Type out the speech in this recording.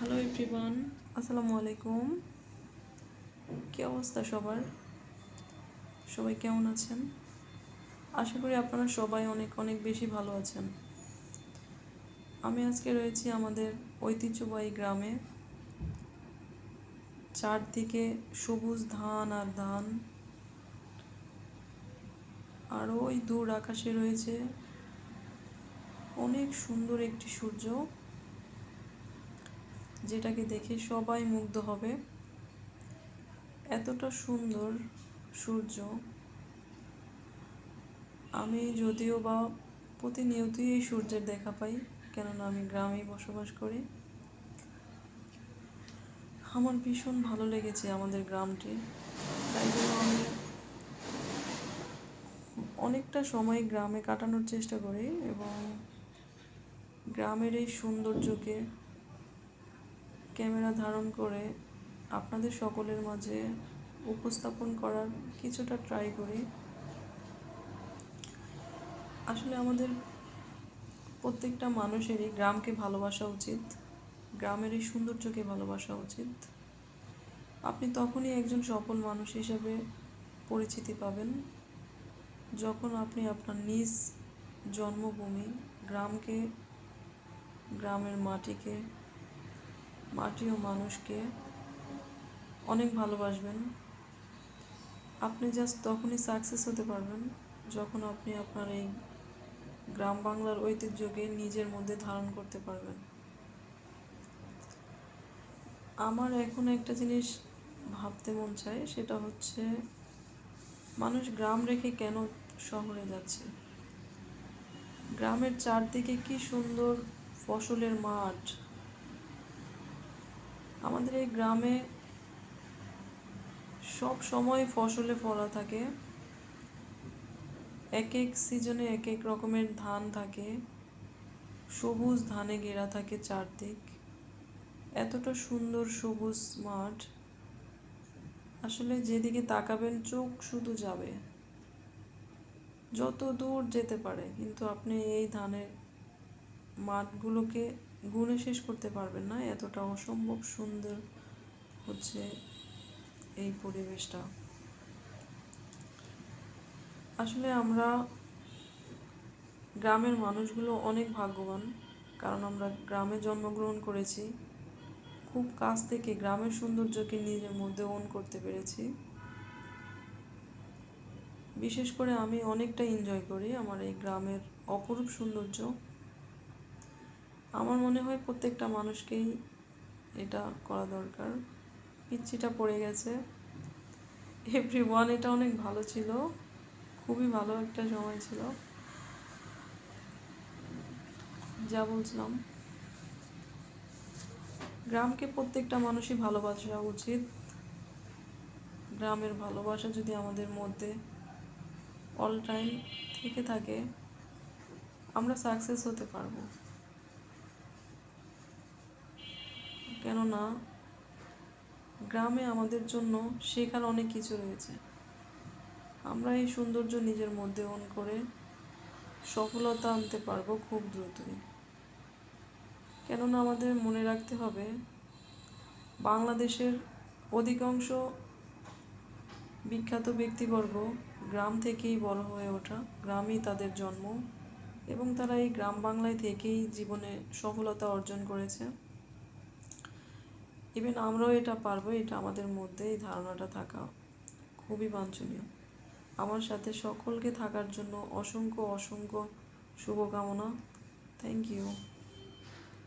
Hello everyone, আসসালামু আলাইকুম। কী অবস্থা সবার? সবাই কেমন আছেন? আশা করি আপনারা সবাই অনেক অনেক বেশি ভালো আছেন। আমি আজকে রয়েছি আমাদের ঐতিহ্যবাহী গ্রামে। চারদিকে সবুজ ধান আর ধান, আর ওই দূর আকাশে রয়েছে অনেক সুন্দর একটি সূর্য, যেটাকে দেখে সবাই মুগ্ধ হবে। এতটা সুন্দর সূর্য আমি যদিও বা প্রতিনিয়তই এই সূর্যের দেখা পাই, কেননা আমি গ্রামেই বসবাস করি। আমার ভীষণ ভালো লেগেছে আমাদের গ্রামটি, তাই জন্য আমি অনেকটা সময় গ্রামে কাটানোর চেষ্টা করি এবং গ্রামের এই সৌন্দর্যকে ক্যামেরা ধারণ করে আপনাদের সকলের মাঝে উপস্থাপন করার কিছুটা ট্রাই করি। আসলে আমাদের প্রত্যেকটা মানুষেরই গ্রামকে ভালোবাসা উচিত, গ্রামের এই সৌন্দর্যকে ভালোবাসা উচিত। আপনি তখনই একজন সফল মানুষ হিসেবে পরিচিতি পাবেন যখন আপনি আপনার নিজ জন্মভূমি গ্রামকে, গ্রামের মাটিকে, মাটি ও মানুষকে অনেক ভালোবাসবেন। আপনি জাস্ট তখনই সাকসেস হতে পারবেন যখন আপনি আপনার এই গ্রাম বাংলার ঐতিহ্যকে নিজের মধ্যে ধারণ করতে পারবেন। আমার এখন একটা জিনিস ভাবতে মন চায়, সেটা হচ্ছে মানুষ গ্রাম রেখে কেন শহরে যাচ্ছে। গ্রামের চারদিকে কি সুন্দর ফসলের মাঠ। আমাদের এই গ্রামে সব সময় ফসলে ভরা থাকে, এক এক সিজনে এক এক রকমের ধান থাকে, সবুজ ধানে ঘেরা থাকে চারদিক। এতটা সুন্দর সবুজ মাঠ, আসলে যেদিকে তাকাবেন চোখ শুধু যাবে, যত দূর যেতে পারে, কিন্তু আপনি এই ধানের মাঠগুলোকে গুণে শেষ করতে পারবেন না, এতটা অসম্ভব সুন্দর হচ্ছে এই পরিবেশটা। আসলে আমরা গ্রামের মানুষগুলো অনেক ভাগ্যবান, কারণ আমরা গ্রামে জন্মগ্রহণ করেছি, খুব কাছ থেকে গ্রামের সৌন্দর্যকে নিজের মধ্যে ওন করতে পেরেছি। বিশেষ করে আমি অনেকটা এনজয় করি আমার এই গ্রামের অপরূপ সৌন্দর্য। আমার মনে হয় প্রত্যেকটা মানুষকেই এটা করা দরকার। পিচ্ছিটা পড়ে গেছে। এভরিওয়ান, এটা অনেক ভালো ছিল, খুবই ভালো একটা সময় ছিল। যা বলছিলাম, গ্রামকে প্রত্যেকটা মানুষই ভালোবাসা উচিত। গ্রামের ভালোবাসা যদি আমাদের মধ্যে অল টাইম থেকে থাকে, আমরা সাকসেস হতে পারবো। কেননা গ্রামে আমাদের জন্য শেখার অনেক কিছু রয়েছে। আমরা এই সৌন্দর্য নিজের মধ্যে অন করে সফলতা আনতে পারবো খুব দ্রুতই। কেননা আমাদের মনে রাখতে হবে, বাংলাদেশের অধিকাংশ বিখ্যাত ব্যক্তিবর্গ গ্রাম থেকেই বড় হয়ে ওঠা, গ্রামই তাদের জন্ম, এবং তারা এই গ্রাম বাংলায় থেকেই জীবনে সফলতা অর্জন করেছে। ইভেন আমরাও এটা পারবো, এটা আমাদের মধ্যে এই ধারণাটা থাকা খুবই বাঞ্ছনীয়। আমার সাথে সকলকে থাকার জন্য অসংখ্য অসংখ্য শুভকামনা। Thank you.